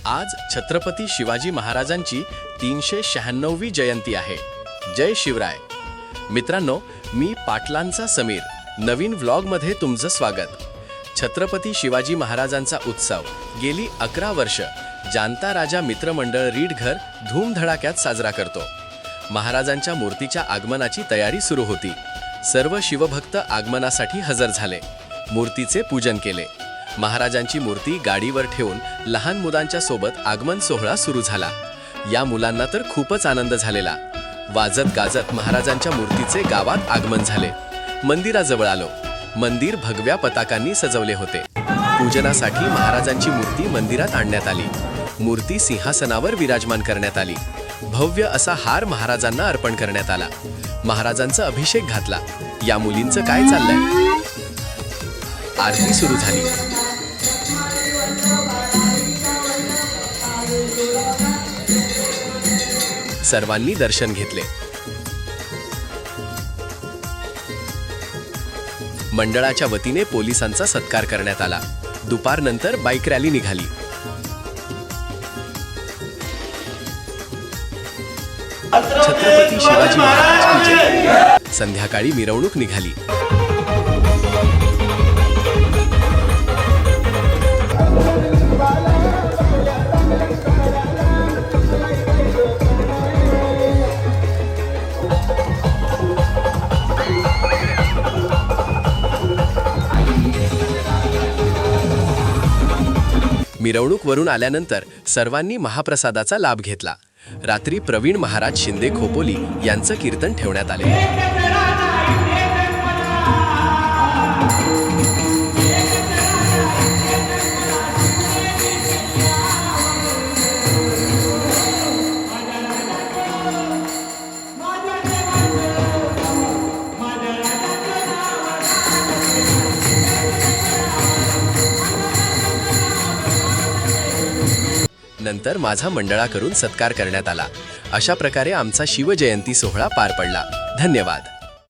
आज छत्रपती शिवाजी महाराजांची 396वी जयंती आहे। जय शिवराय। मित्रांनो, मी पाटलांचा समीर नवीन व्लॉगमध्ये तुमचं स्वागत। छत्रपती शिवाजी महाराजांचा उत्सव गेली 11 वर्ष जाणता राजा मित्रमंडळ रीडघर धूमधडाक्यात साजरा करतो। महाराजांच्या मूर्तीच्या आगमनाची तयारी सुरू होती। सर्व शिवभक्त आगमनासाठी हजर झाले, मूर्तीचे पूजन केले। महाराजांची मूर्ती गाडीवर ठेवून लहान मुलांच्या सोबत आगमन सोहळा सुरू झाला। या मुलांना तर खूपच आनंद झालेला। वाजत गाजत महाराजांच्या मूर्तीचे गावात आगमन झाले। मंदिराजवळ आलो। मंदिर भगव्या पताकांनी सजवले होते। पूजनासाठी महाराजांची मूर्ती मंदिरात आणण्यात आली। मूर्ती सिंहासनावर विराजमान करण्यात आली। भव्य असा हार महाराजांना अर्पण करण्यात आला। महाराजांचा अभिषेक घातला। या मुलींचं काय चाललंय? आरती सुरू झाली। सर्वांनी दर्शन घेतले। मंडळाच्या वतीने पोलिसांचा सत्कार करण्यात आला। दुपारनंतर बाईक रॅली निघाली। छत्रपती शिवाजी महाराज की जय। संध्याकाळी मिरवणूक निघाली। मिरवणूक वरून आल्यानंतर सर्वांनी महाप्रसादाचा लाभ घेतला। रात्री प्रवीण महाराज शिंदे खोपोली यांचं कीर्तन ठेवण्यात आले। नंतर माझा मंडळाकडून सत्कार करण्यात आला। अशा प्रकारे आमचा शिवजयंती सोहळा पार पडला। धन्यवाद।